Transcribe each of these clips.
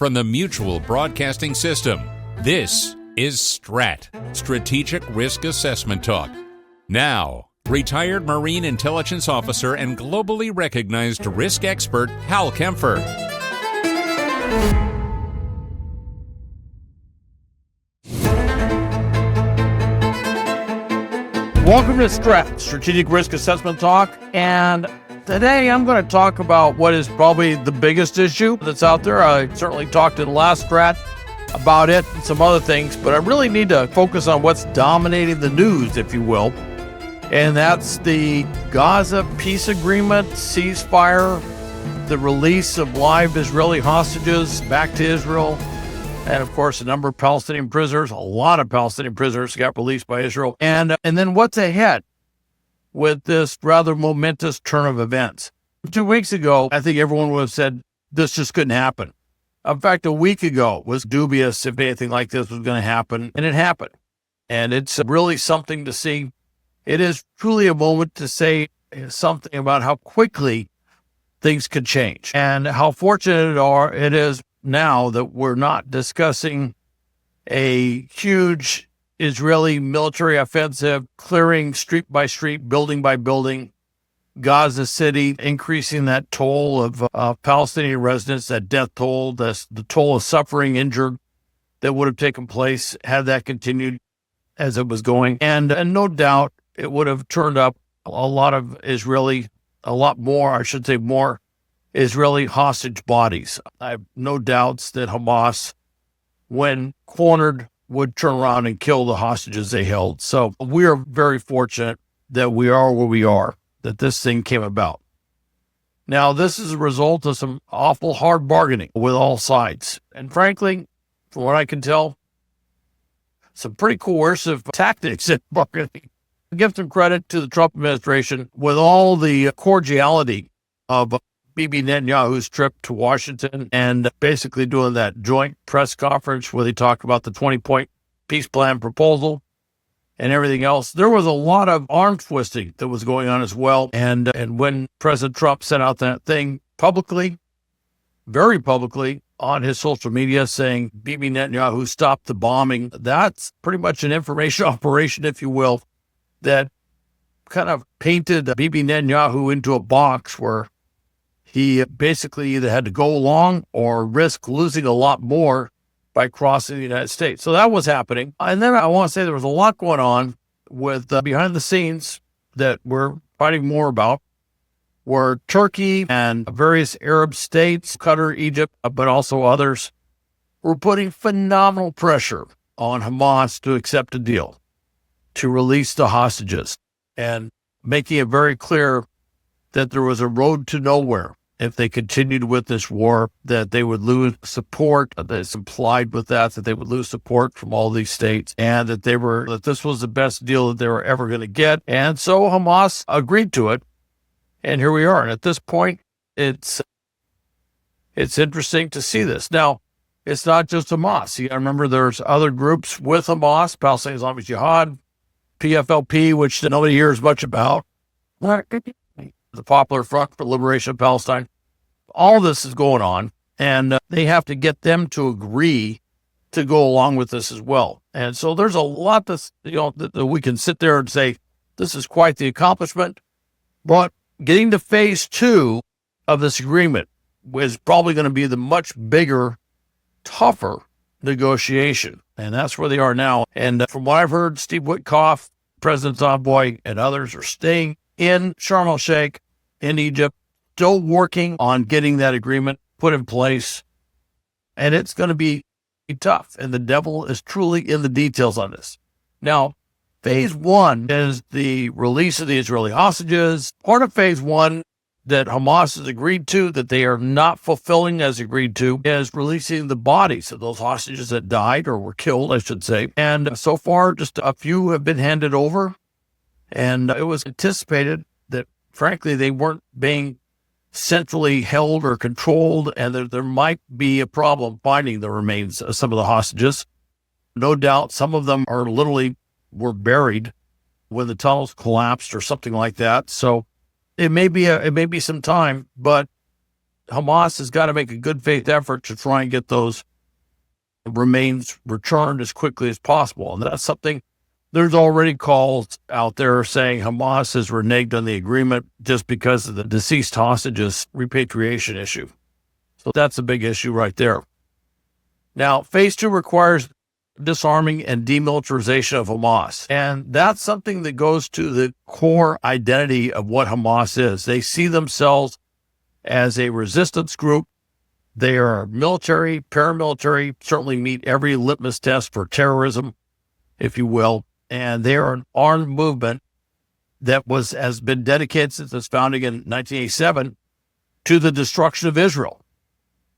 from the Mutual Broadcasting System. This is STRAT, Strategic Risk Assessment Talk. Now, retired Marine Intelligence Officer and globally recognized risk expert Hal Kempfer. Welcome to STRAT, Strategic Risk Assessment Talk, and today I'm going to talk about what is probably the biggest issue that's out there. I certainly talked in the last STRAT about it and some other things, but I really need to focus on what's dominating the news, if you will, and that's the Gaza peace agreement, ceasefire, the release of live Israeli hostages back to Israel, and of course, a number of Palestinian prisoners, a lot of Palestinian prisoners got released by Israel. And then what's ahead with this rather momentous turn of events? 2 weeks ago, I think everyone would have said this just couldn't happen. In fact, a week ago was dubious if anything like this was going to happen, and it happened. And it's really something to see. It is truly a moment to say something about how quickly things could change and how fortunate it is now that we're not discussing a huge Israeli military offensive, clearing street by street, building by building, Gaza City, increasing that toll of Palestinian residents, that death toll, the toll of suffering, injured that would have taken place had that continued as it was going. And no doubt it would have turned up more Israeli hostage bodies. I have no doubts that Hamas, when cornered, would turn around and kill the hostages they held. So we are very fortunate that we are where we are, that this thing came about. Now, this is a result of some awful hard bargaining with all sides. And frankly, from what I can tell, some pretty coercive tactics in bargaining. I give some credit to the Trump administration with all the cordiality of Bibi Netanyahu's trip to Washington and basically doing that joint press conference where they talked about the 20-point peace plan proposal and everything else. There was a lot of arm twisting that was going on as well. And when President Trump sent out that thing publicly, very publicly on his social media saying Bibi Netanyahu stopped the bombing, that's pretty much an information operation, if you will, that kind of painted Bibi Netanyahu into a box where he basically either had to go along or risk losing a lot more by crossing the United States. So that was happening. And then I want to say there was a lot going on with behind the scenes that we're finding more about, where Turkey and various Arab states, Qatar, Egypt, but also others, were putting phenomenal pressure on Hamas to accept a deal, to release the hostages, and making it very clear that there was a road to nowhere if they continued with this war, that they would lose support. That's implied with that they would lose support from all these states, and that this was the best deal that they were ever going to get. And so Hamas agreed to it, and here we are. And at this point, it's interesting to see this. Now, it's not just Hamas. You got to remember there's other groups with Hamas, Palestinian Islamic Jihad, PFLP, which nobody hears much about, the Popular Front for Liberation of Palestine. All this is going on, and they have to get them to agree to go along with this as well. And so there's a lot that we can sit there and say, this is quite the accomplishment, but getting to phase 2 of this agreement is probably going to be the much bigger, tougher negotiation. And that's where they are now. And from what I've heard, Steve Witkoff, President's envoy, and others are staying in Sharm el-Sheikh in Egypt, still working on getting that agreement put in place. And it's going to be tough. And the devil is truly in the details on this. Now, phase 1 is the release of the Israeli hostages. Part of phase 1 that Hamas has agreed to, that they are not fulfilling as agreed to, is releasing the bodies of those hostages that died or were killed, I should say. And so far, just a few have been handed over. And it was anticipated that, frankly, they weren't being centrally held or controlled, and there might be a problem finding the remains of some of the hostages. No doubt some of them were buried when the tunnels collapsed or something like that. So it may be some time, but Hamas has got to make a good faith effort to try and get those remains returned as quickly as possible. And that's something, there's already calls out there saying Hamas has reneged on the agreement just because of the deceased hostages repatriation issue. So that's a big issue right there. Now, phase 2 requires disarming and demilitarization of Hamas. And that's something that goes to the core identity of what Hamas is. They see themselves as a resistance group. They are military, paramilitary, certainly meet every litmus test for terrorism, if you will. And they are an armed movement that has been dedicated since its founding in 1987 to the destruction of Israel.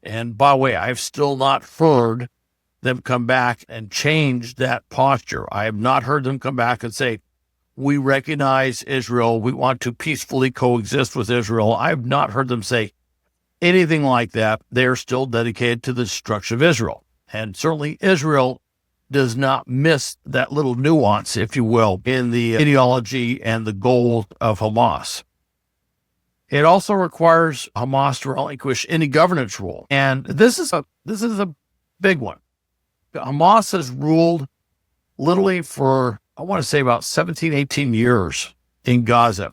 And by the way, I've still not heard them come back and change that posture. I have not heard them come back and say, we recognize Israel, we want to peacefully coexist with Israel. I have not heard them say anything like that. They're still dedicated to the destruction of Israel. And certainly Israel does not miss that little nuance, if you will, in the ideology and the goals of Hamas. It also requires Hamas to relinquish any governance role. And this is a big one. Hamas has ruled literally for, I want to say, about 17, 18 years in Gaza.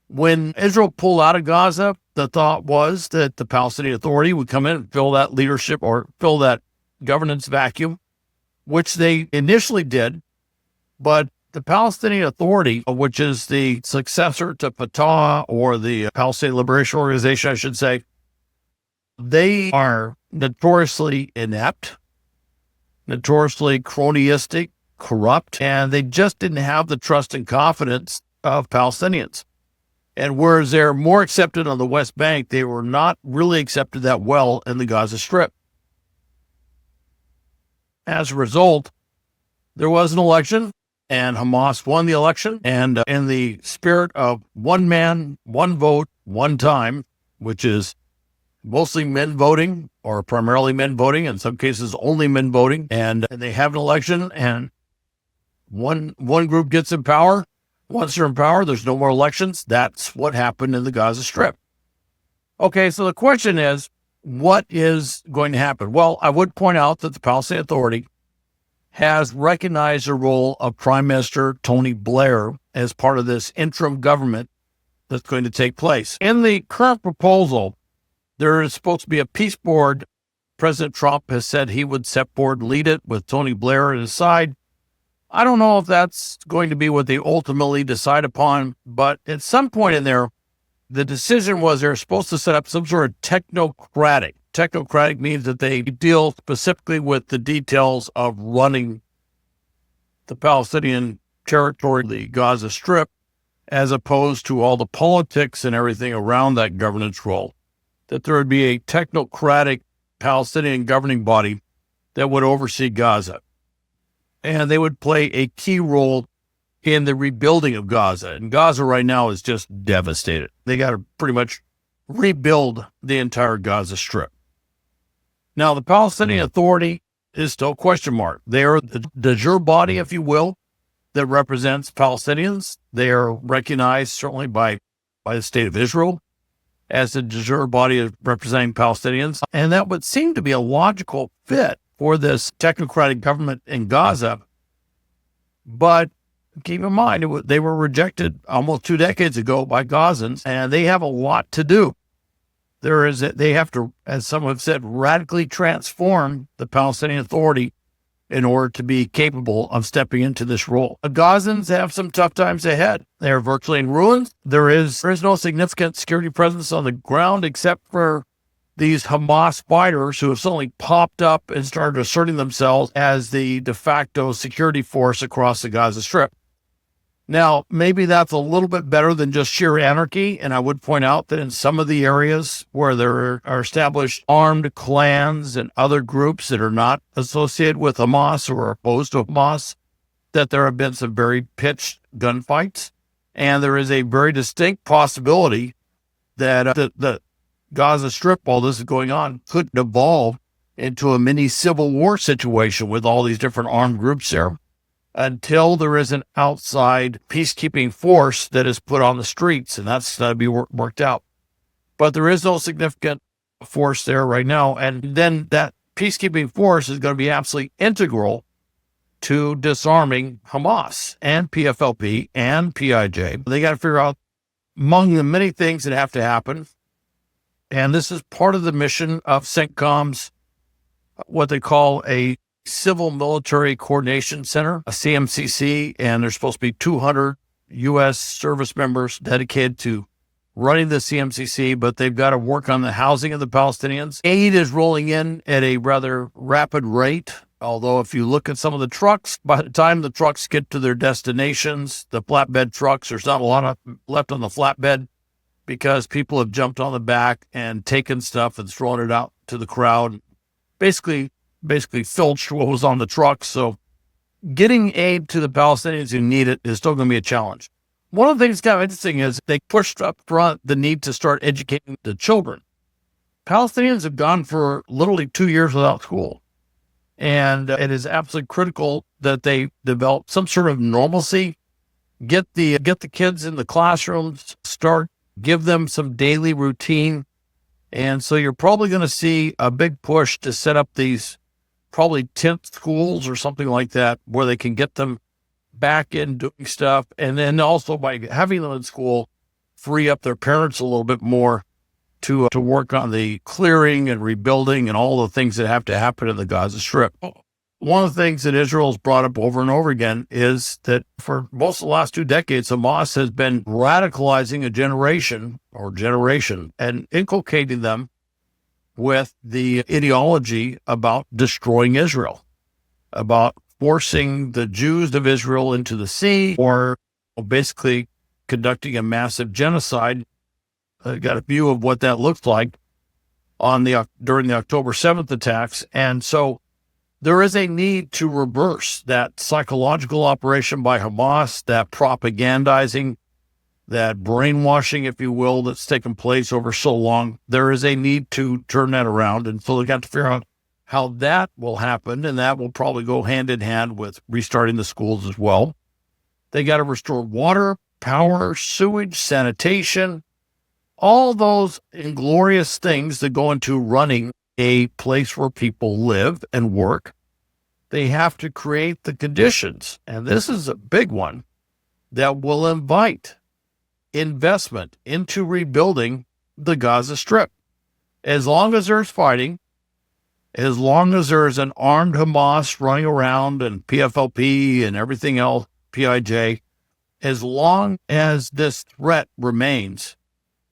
When Israel pulled out of Gaza, the thought was that the Palestinian Authority would come in and fill that leadership or fill that governance vacuum, which they initially did. But the Palestinian Authority, which is the successor to Fatah or the Palestinian Liberation Organization, I should say, they are notoriously inept, notoriously cronyistic, corrupt, and they just didn't have the trust and confidence of Palestinians. And whereas they're more accepted on the West Bank, they were not really accepted that well in the Gaza Strip. As a result, there was an election, and Hamas won the election. And in the spirit of one man, one vote, one time, which is mostly men voting, or primarily men voting, in some cases only men voting, and they have an election, and one group gets in power. Once they're in power, there's no more elections. That's what happened in the Gaza Strip. Okay, so the question is, what is going to happen? Well, I would point out that the Palestinian Authority has recognized the role of Prime Minister Tony Blair as part of this interim government that's going to take place. In the current proposal, there is supposed to be a peace board. President Trump has said he would step forward and lead it with Tony Blair at his side. I don't know if that's going to be what they ultimately decide upon, but at some point in there, the decision was they're supposed to set up some sort of technocratic. Technocratic means that they deal specifically with the details of running the Palestinian territory, the Gaza Strip, as opposed to all the politics and everything around that governance role. That there would be a technocratic Palestinian governing body that would oversee Gaza. And they would play a key role in the rebuilding of Gaza. And Gaza right now is just devastated. They got to pretty much rebuild the entire Gaza Strip. Now, the Palestinian Authority is still a question mark. They are the de jure body, if you will, that represents Palestinians. They are recognized certainly by the state of Israel as the de jure body of representing Palestinians. And that would seem to be a logical fit for this technocratic government in Gaza. But keep in mind, they were rejected almost 2 decades ago by Gazans, and they have a lot to do. They have to, as some have said, radically transform the Palestinian Authority in order to be capable of stepping into this role. The Gazans have some tough times ahead. They are virtually in ruins. There is no significant security presence on the ground except for these Hamas fighters who have suddenly popped up and started asserting themselves as the de facto security force across the Gaza Strip. Now, maybe that's a little bit better than just sheer anarchy, and I would point out that in some of the areas where there are established armed clans and other groups that are not associated with Hamas or are opposed to Hamas, that there have been some very pitched gunfights, and there is a very distinct possibility that the Gaza Strip, while this is going on, could evolve into a mini civil war situation with all these different armed groups there until there is an outside peacekeeping force that is put on the streets, and that's got to be worked out. But there is no significant force there right now. And then that peacekeeping force is going to be absolutely integral to disarming Hamas and PFLP and PIJ. They got to figure out among the many things that have to happen. And this is part of the mission of CENTCOM's, what they call a Civil Military Coordination Center, a CMCC, and there's supposed to be 200 U.S. service members dedicated to running the CMCC, but they've got to work on the housing of the Palestinians. Aid is rolling in at a rather rapid rate, although if you look at some of the trucks, by the time the trucks get to their destinations, the flatbed trucks, there's not a lot left on the flatbed because people have jumped on the back and taken stuff and thrown it out to the crowd, basically filched what was on the truck. So getting aid to the Palestinians who need it is still going to be a challenge. One of the things kind of interesting is they pushed up front the need to start educating the children. Palestinians have gone for literally 2 years without school. And it is absolutely critical that they develop some sort of normalcy, get the kids in the classrooms, give them some daily routine. And so you're probably going to see a big push to set up these probably 10th schools or something like that, where they can get them back in doing stuff. And then also by having them in school, free up their parents a little bit more to work on the clearing and rebuilding and all the things that have to happen in the Gaza Strip. One of the things that Israel's brought up over and over again is that for most of the last 2 decades, Hamas has been radicalizing a generation and inculcating them with the ideology about destroying Israel, about forcing the Jews of Israel into the sea, or basically conducting a massive genocide. I got a view of what that looked like during the October 7th attacks. And so there is a need to reverse that psychological operation by Hamas, that propagandizing, that brainwashing, if you will, that's taken place over so long. There is a need to turn that around. And so they got to figure out how that will happen. And that will probably go hand in hand with restarting the schools as well. They got to restore water, power, sewage, sanitation, all those inglorious things that go into running a place where people live and work. They have to create the conditions, and this is a big one, that will invite investment into rebuilding the Gaza Strip. As long as there's fighting, as long as there's an armed Hamas running around and PFLP and everything else, PIJ, as long as this threat remains,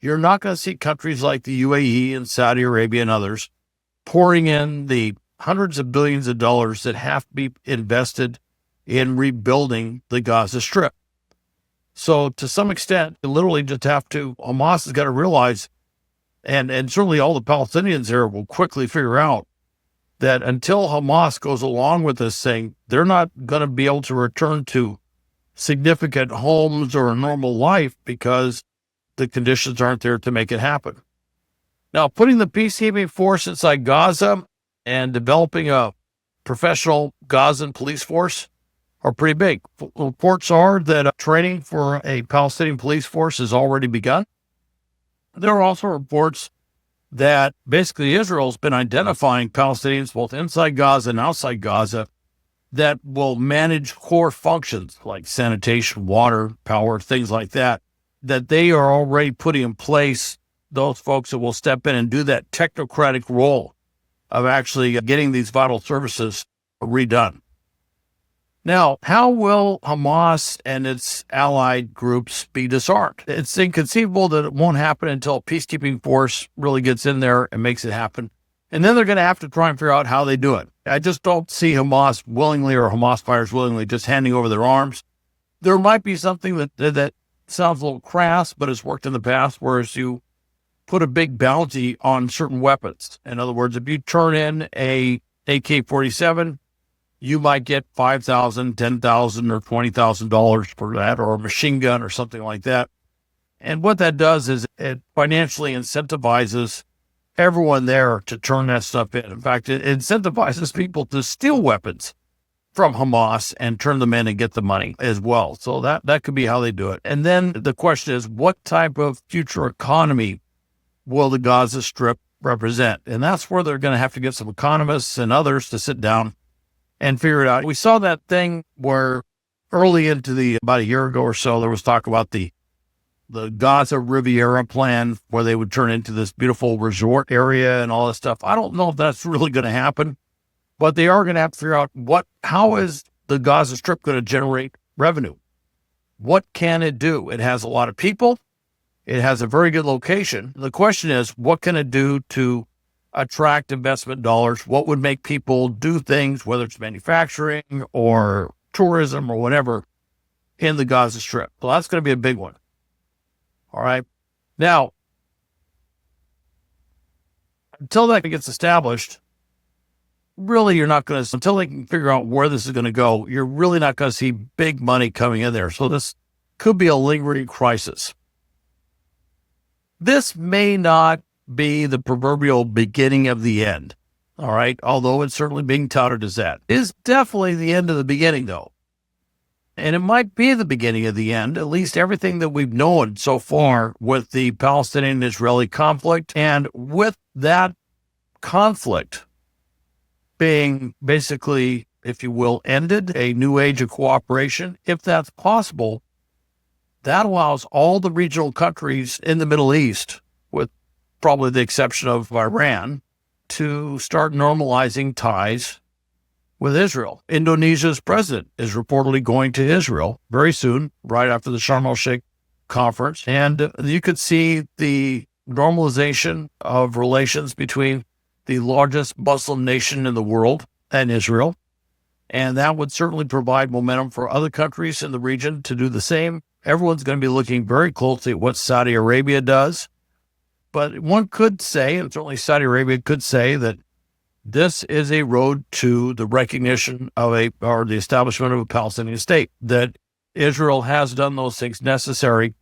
you're not going to see countries like the UAE and Saudi Arabia and others pouring in the hundreds of billions of dollars that have to be invested in rebuilding the Gaza Strip. So to some extent, you literally just Hamas has got to realize, and certainly all the Palestinians there will quickly figure out, that until Hamas goes along with this thing, they're not going to be able to return to significant homes or a normal life because the conditions aren't there to make it happen. Now, putting the peacekeeping force inside Gaza and developing a professional Gazan police force are pretty big. Reports are that training for a Palestinian police force has already begun. There are also reports that basically Israel's been identifying Palestinians both inside Gaza and outside Gaza that will manage core functions like sanitation, water, power, things like that, that they are already putting in place those folks that will step in and do that technocratic role of actually getting these vital services redone. Now, how will Hamas and its allied groups be disarmed? It's inconceivable that it won't happen until a peacekeeping force really gets in there and makes it happen. And then they're going to have to try and figure out how they do it. I just don't see Hamas willingly, or Hamas fighters willingly, just handing over their arms. There might be something that sounds a little crass, but has worked in the past, whereas you put a big bounty on certain weapons. In other words, if you turn in a AK-47, you might get $5,000, $10,000, or $20,000 for that, or a machine gun or something like that. And what that does is it financially incentivizes everyone there to turn that stuff in. In fact, it incentivizes people to steal weapons from Hamas and turn them in and get the money as well. So that could be how they do it. And then the question is, what type of future economy will the Gaza Strip represent. And that's where they're going to have to get some economists and others to sit down and figure it out. We saw that thing where early into about a year ago or so, there was talk about the Gaza Riviera plan, where they would turn into this beautiful resort area and all this stuff. I don't know if that's really going to happen, but they are going to have to figure out how is the Gaza Strip going to generate revenue? What can it do? It has a lot of people. It has a very good location. The question is, what can it do to attract investment dollars? What would make people do things, whether it's manufacturing or tourism or whatever, in the Gaza Strip? Well, that's going to be a big one. All right. Now, until that gets established, really, you're not going to, until they can figure out where this is going to go, you're really not going to see big money coming in there. So this could be a lingering crisis. This may not be the proverbial beginning of the end. All right. Although it's certainly being touted as that. It is definitely the end of the beginning, though. And it might be the beginning of the end, at least everything that we've known so far with the Palestinian-Israeli conflict. And with that conflict being basically, if you will, ended, a new age of cooperation, if that's possible, that allows all the regional countries in the Middle East, with probably the exception of Iran, to start normalizing ties with Israel. Indonesia's president is reportedly going to Israel very soon, right after the Sharm el-Sheikh conference. And you could see the normalization of relations between the largest Muslim nation in the world and Israel. And that would certainly provide momentum for other countries in the region to do the same. Everyone's going to be looking very closely at what Saudi Arabia does. But one could say, and certainly Saudi Arabia could say, that this is a road to the recognition of the establishment of a Palestinian state, that Israel has done those things necessary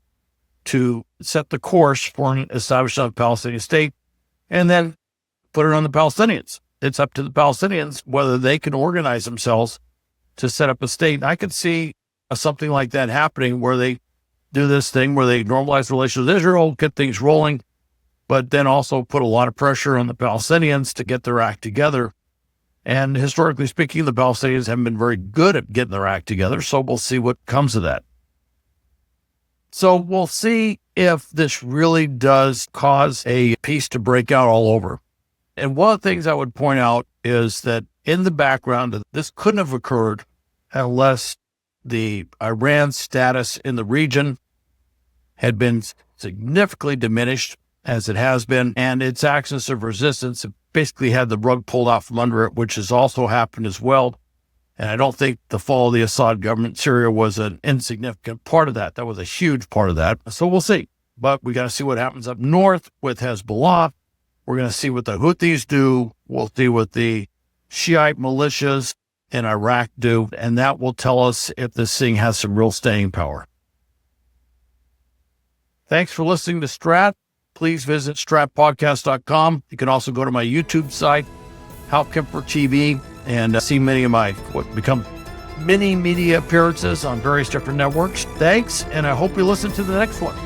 to set the course for an establishment of a Palestinian state, and then put it on the Palestinians. It's up to the Palestinians whether they can organize themselves to set up a state. I could see something like that happening, where they do this thing where they normalize relations with Israel, get things rolling, but then also put a lot of pressure on the Palestinians to get their act together. And historically speaking, the Palestinians haven't been very good at getting their act together, so we'll see what comes of that. So we'll see if this really does cause a peace to break out all over. And one of the things I would point out is that in the background, this couldn't have occurred unless the Iran status in the region had been significantly diminished, as it has been, and its axis of resistance basically had the rug pulled out from under it, which has also happened as well. And I don't think the fall of the Assad government in Syria was an insignificant part of that. That was a huge part of that. So we'll see. But we got to see what happens up north with Hezbollah. We're going to see what the Houthis do. We'll see what the Shiite militias in Iraq do. And that will tell us if this thing has some real staying power. Thanks for listening to STRAT. Please visit stratpodcast.com. You can also go to my YouTube site, Hal Kempfer TV, and see many of my what become mini media appearances on various different networks. Thanks, and I hope you listen to the next one.